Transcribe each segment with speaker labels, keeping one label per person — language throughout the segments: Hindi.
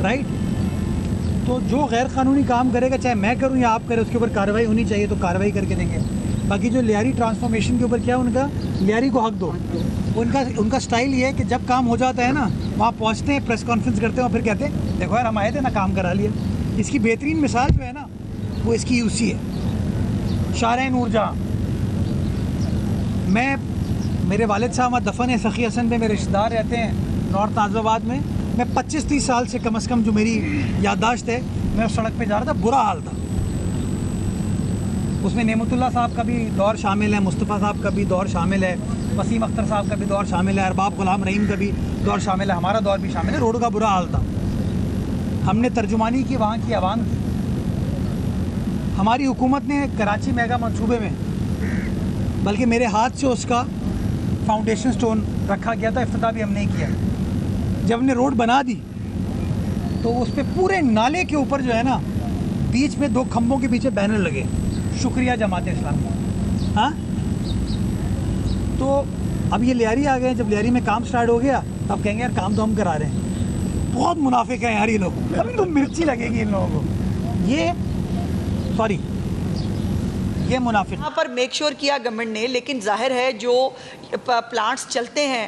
Speaker 1: राइट। तो जो गैर कानूनी काम करेगा, चाहे मैं करूं या आप करें, उसके ऊपर कार्रवाई होनी चाहिए, तो कार्रवाई करके देंगे। बाकी जो लियारी ट्रांसफॉर्मेशन के ऊपर क्या उनका, लियारी को हक दो। उनका स्टाइल ये है कि जब काम हो जाता है ना, वहाँ पहुँचते हैं, प्रेस कॉन्फ्रेंस करते हैं और फिर कहते हैं देखो यार हम आए थे ना, काम करा लिया। इसकी बेहतरीन मिसाल जो है ना, वो इसकी यूसी है, शाह नूरजहाँ। मेरे वालिद साहब दफन है सखी हसन में, मेरे रिश्तेदार रहते हैं नॉर्थ नाज़िबाद में। मैं 25-30 साल से कम से कम, जो मेरी याददाश्त है, मैं उस सड़क पे जा रहा था, बुरा हाल था। उसमें नेमतुल्लाह साहब का भी दौर शामिल है, मुस्तफ़ा साहब का भी दौर शामिल है, वसीम अख्तर साहब का भी दौर शामिल है, अरबाब गुलाम रहीम का भी दौर शामिल है, हमारा दौर भी शामिल है। रोड का बुरा हाल था। हमने तर्जुमानी की वहाँ की आवाम की। हमारी हुकूमत ने कराची मेगा मंसूबे में, बल्कि मेरे हाथ से उसका फाउंडेशन स्टोन रखा गया था, इफ्तिताह भी हमने किया। जब हमने रोड बना दी तो उस पर पूरे नाले के ऊपर जो है ना, बीच में 2 खंभों के पीछे बैनर लगे, शुक्रिया जमात इस्लामी। हाँ, तो अब ये लियारी आ गए। जब लियारी में काम स्टार्ट हो गया, तब कहेंगे यार काम तो हम करा रहे हैं, बहुत मुनाफिक है यार ये लोग, कभी तो मिर्ची लगेगी इन लोगों को। ये मुनाफिक।
Speaker 2: यहाँ पर मेक श्योर किया गवर्नमेंट ने, लेकिन जाहिर है जो प्लांट्स चलते हैं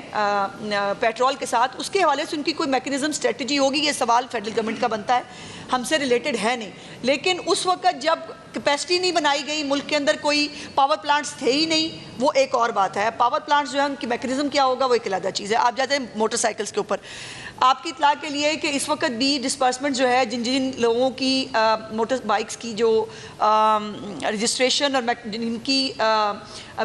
Speaker 2: पेट्रोल के साथ, उसके हवाले से उनकी कोई मैकेनिज्म स्ट्रेटजी होगी, ये सवाल फेडरल गवर्नमेंट का बनता है, हमसे रिलेटेड है नहीं। लेकिन उस वक्त जब कैपेसिटी नहीं बनाई गई, मुल्क के अंदर कोई पावर प्लांट्स थे ही नहीं, वो एक और बात है। पावर प्लांट्स जो है उनकी मैकेनिज्म क्या होगा, वो एक अलग चीज़ है। आप जाते हैं मोटरसाइकिल्स के ऊपर, आपकी इतला के लिए कि इस वक्त भी डिस्पर्समेंट जो है, जिन जिन लोगों की मोटर बाइक्स की जो रजिस्ट्रेशन और जिनकी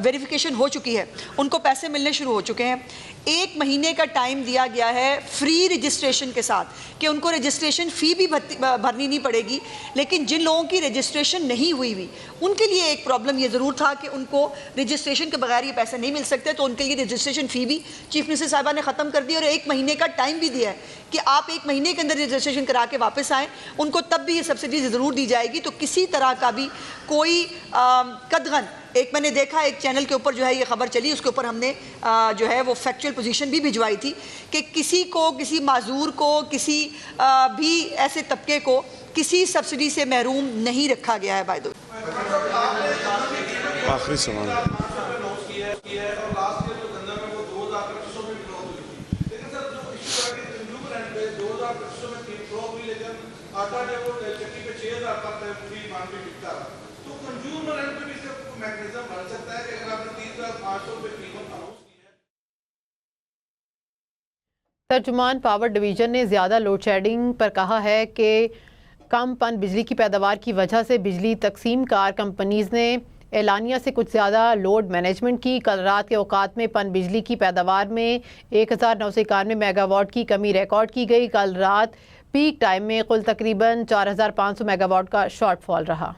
Speaker 2: वेरिफिकेशन हो चुकी है, उनको पैसे मिलने शुरू हो चुके हैं। 1 महीने का टाइम दिया गया है फ्री रजिस्ट्रेशन के साथ, कि उनको रजिस्ट्रेशन फ़ी भी भरनी नहीं पड़ेगी। लेकिन जिन लोगों की रजिस्ट्रेशन नहीं हुई उनके लिए एक प्रॉब्लम ये ज़रूर था कि उनको रजिस्ट्रेशन के बगैर ये पैसे नहीं मिल सकते, तो उनके लिए रजिस्ट्रेशन फ़ी भी चीफ मिनिस्टर साहिबा ने ख़त्म कर दी और 1 महीने का टाइम भी दिया है कि आप 1 महीने के अंदर रजिस्ट्रेशन करा के वापस आएँ, उनको तब भी ये सब्सिडी ज़रूर दी जाएगी। तो किसी तरह का भी कोई कदगन, एक मैंने देखा एक चैनल के ऊपर जो है ये खबर चली, उसके ऊपर हमने जो है वो फैक्चुअल पोजीशन भी भिजवाई थी कि किसी को, किसी माजूर को, किसी भी ऐसे तबके को किसी सब्सिडी से महरूम नहीं रखा गया है। बाय द वे,
Speaker 3: आखिरी सवाल
Speaker 4: तर्जुमान पावर डिवीज़न ने ज़्यादा लोड शेडिंग पर कहा है कि कम पन बिजली की पैदावार की वजह से बिजली तकसीम कार कंपनीज़ ने एलानिया से कुछ ज़्यादा लोड मैनेजमेंट की। कल रात के औकात में पन बिजली की पैदावार में 1991 मेगावाट की कमी रिकॉर्ड की गई। कल रात पीक टाइम में कुल तकरीबन 4500 मेगावाट का शॉर्टफॉल रहा।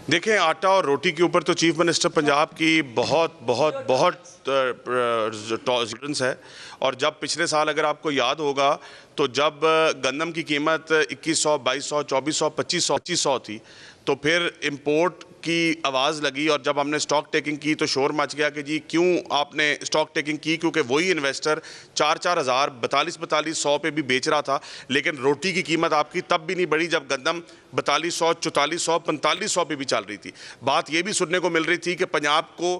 Speaker 3: देखें, आटा और रोटी के ऊपर तो चीफ मिनिस्टर पंजाब की बहुत टॉलरेंस है। और जब पिछले साल अगर आपको याद होगा तो जब गंदम की कीमत 2100, 2200, 2400, 2500 थी, तो फिर इंपोर्ट की आवाज़ लगी और जब हमने स्टॉक टेकिंग की तो शोर मच गया कि जी क्यों आपने स्टॉक टेकिंग की, क्योंकि वही इन्वेस्टर 4-4 हज़ार 4200 पे भी बेच रहा था। लेकिन रोटी की कीमत आपकी तब भी नहीं बढ़ी जब गंदम 4200, 4400, 4500 पे भी चल रही थी। बात ये भी सुनने को मिल रही थी कि पंजाब को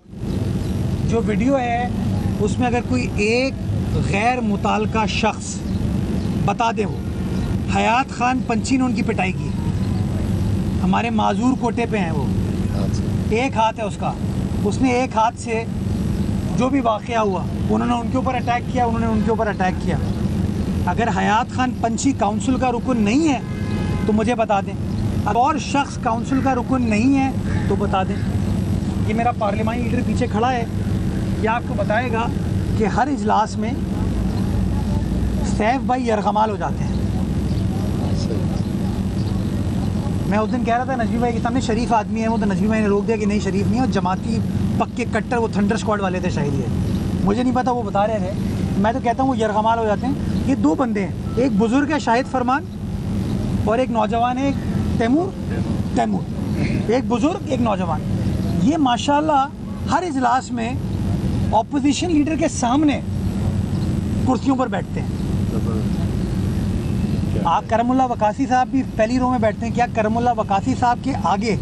Speaker 1: जो वीडियो है उसमें अगर कोई एक गैर मुताल्लिका शख्स बता दे, वो हयात खान पंची ने उनकी पिटाई की, हमारे माजूर कोटे पे हैं, वो एक हाथ है उसका, उसने एक हाथ से जो भी वाक़या हुआ उन्होंने उनके ऊपर अटैक किया, उन्होंने उनके ऊपर अटैक किया। अगर हयात खान पंची काउंसिल का रुकन नहीं है तो मुझे बता दें, अब और शख्स काउंसिल का रुकन नहीं है तो बता दें। ये मेरा पार्लिमानी लीडर पीछे खड़ा है, यह आपको बताएगा कि हर इजलास में सैफ भाई यरगमाल हो जाते हैं। मैं उस दिन कह रहा था नजमी भाई के सामने शरीफ आदमी है वो, तो नजमी भाई ने रोक दिया कि नहीं शरीफ नहीं है, और जमाती पक्के कट्टर वो थंडर स्क्वाड वाले थे शायद, ये मुझे नहीं पता, वो बता रहे थे। मैं तो कहता हूँ वो यरगमाल हो जाते हैं। ये 2 बंदे हैं, एक बुजुर्ग है शाहिद फरमान और एक नौजवान है तैमूर, एक बुजुर्ग एक नौजवान। ये माशाल्लाह हर इजलास में ऑपोजिशन लीडर के सामने कुर्सियों पर बैठते हैं। करमुल्ला वकासी साहब भी पहली रो में बैठते हैं। क्या करमुल्ला वकासी साहब के आगे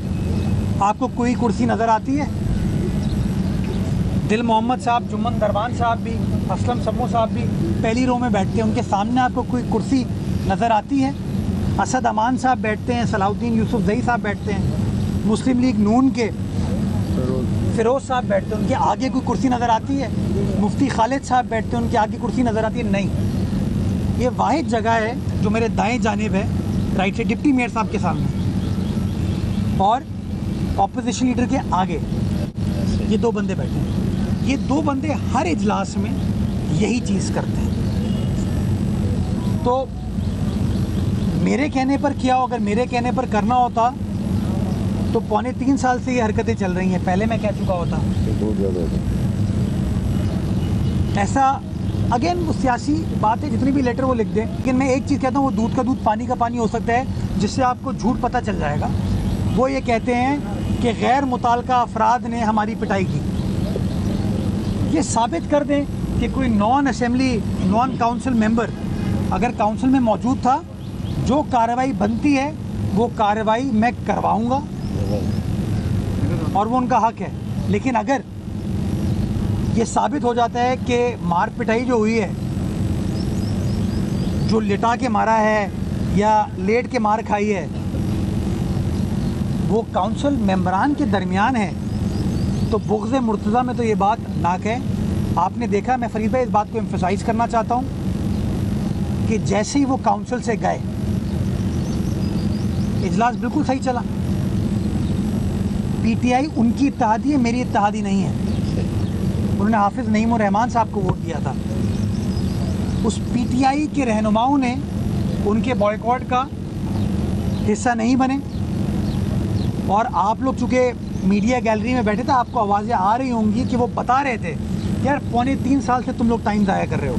Speaker 1: आपको कोई कुर्सी नज़र आती है? दिल मोहम्मद साहब, जुम्मन दरबान साहब भी, असलम समो साहब भी पहली रो में बैठते हैं। उनके सामने आपको कोई कुर्सी नज़र आती है? असद अमान साहब बैठते हैं, सलाउद्दीन यूसुफजई साहब बैठते हैं, मुस्लिम लीग नून के फिरोज़ साहब बैठते हैं, उनके आगे कोई कुर्सी नज़र आती है? मुफ्ती खालिद साहब बैठते हैं, उनके आगे कुर्सी नज़र आती है? नहीं। ये वाहिद जगह है जो मेरे दाएं जानिब है, राइट से डिप्टी मेयर साहब के सामने और ऑपोजिशन लीडर के आगे ये दो बंदे बैठे हैं। ये दो बंदे हर इजलास में यही चीज़ करते हैं। तो मेरे कहने पर किया हो, अगर मेरे कहने पर करना होता तो 2.25 साल से ये हरकतें चल रही हैं, पहले मैं कह चुका होता। ऐसा अगेन वो सियासी बात है, जितनी भी लेटर वो लिख दें, लेकिन मैं एक चीज़ कहता हूँ, वो दूध का दूध पानी का पानी हो सकता है, जिससे आपको झूठ पता चल जाएगा। वो ये कहते हैं कि गैर मुताल्लिका अफराद ने हमारी पिटाई की। ये साबित कर दें कि कोई नॉन काउंसिल मेंबर अगर काउंसिल में मौजूद था, जो कार्रवाई बनती है वो कार्रवाई मैं करवाऊंगा और वो उनका हक है। लेकिन अगर ये साबित हो जाता है कि मार पिटाई जो हुई है, जो लिटा के मारा है या लेट के मार खाई है, वो काउंसिल मेंबरान के दरमियान है, तो बुग़्ज़ मुर्तज़ा में तो ये बात नाक है। आपने देखा, मैं फरीद भाई इस बात को एम्फसाइज़ करना चाहता हूँ कि जैसे ही वो काउंसिल से गए, इजलास बिल्कुल सही चला। पीटीआई उनकी इत्तेहादी है, मेरी इत्तेहादी नहीं है। उन्होंने हाफिज़ नईम उर रहमान साहब को वोट दिया था। उस पीटीआई के रहनुमाओं ने उनके बॉयकॉट का हिस्सा नहीं बने। और आप लोग चूँकि मीडिया गैलरी में बैठे थे, आपको आवाज़ें आ रही होंगी कि वो बता रहे थे यार 2.25 साल से तुम लोग टाइम ज़ाया कर रहे हो,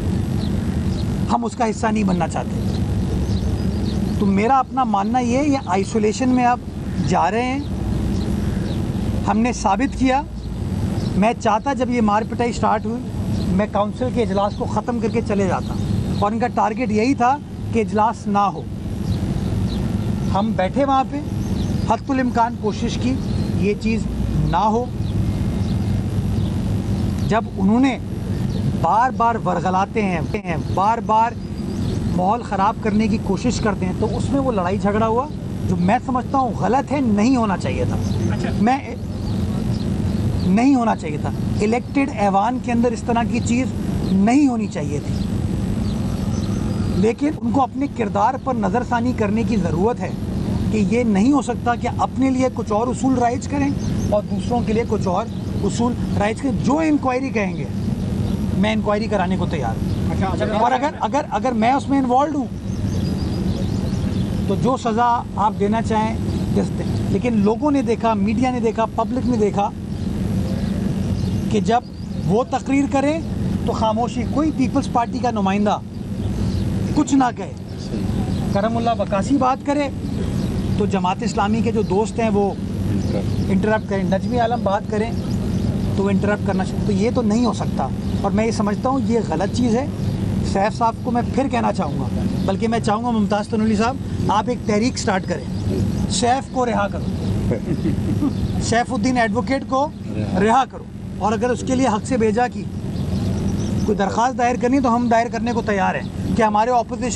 Speaker 1: हम उसका हिस्सा नहीं बनना चाहते। तो मेरा अपना मानना ये है, ये आइसोलेशन में आप जा रहे हैं। हमने साबित किया। मैं चाहता जब ये मार पिटाई स्टार्ट हुई, मैं काउंसिल के इजलास को ख़त्म करके चले जाता, और इनका टारगेट यही था कि इजलास ना हो। हम बैठे वहाँ पे, हत्तुल इम्कान कोशिश की ये चीज़ ना हो। जब उन्होंने बार बार वरगलाते हैं, बार बार माहौल ख़राब करने की कोशिश करते हैं, तो उसमें वो लड़ाई झगड़ा हुआ, जो मैं समझता हूँ गलत है, नहीं होना चाहिए था। मैं नहीं होना चाहिए था। इलेक्टेड ऐवान के अंदर इस तरह की चीज़ नहीं होनी चाहिए थी। लेकिन उनको अपने किरदार पर नज़रसानी करने की ज़रूरत है कि ये नहीं हो सकता कि अपने लिए कुछ और उसूल राइज करें और दूसरों के लिए कुछ और उसूल राइज करें। जो इंक्वायरी कहेंगे, मैं इंक्वायरी कराने को तैयार हूँ। और अगर मैं उसमें इन्वॉल्व हूँ तो जो सज़ा आप देना चाहें दे सकते हैं। लेकिन लोगों ने देखा, मीडिया ने देखा, पब्लिक ने देखा कि जब वो तकरीर करें तो खामोशी, कोई पीपल्स पार्टी का नुमाइंदा कुछ ना कहे। करमुल्ला वकासी बात करे तो जमात इस्लामी के जो दोस्त हैं वो इंटरप्ट करें। नजमी आलम बात करें तो इंटरप्ट करना चाहिए। तो ये तो नहीं हो सकता, और मैं ये समझता हूँ ये गलत चीज़ है। सैफ साहब को मैं फिर कहना चाहूँगा, बल्कि मैं चाहूँगा मुमताज़ तनूली साहब आप एक तहरीक स्टार्ट करें, सैफ को रिहा करो, सैफुद्दीन एडवोकेट को रिहा करो। और अगर उसके लिए हक से भेजा की कोई दरख्वास्त दायर करनी तो हम दायर करने को तैयार हैं कि हमारे ऑपोजिशन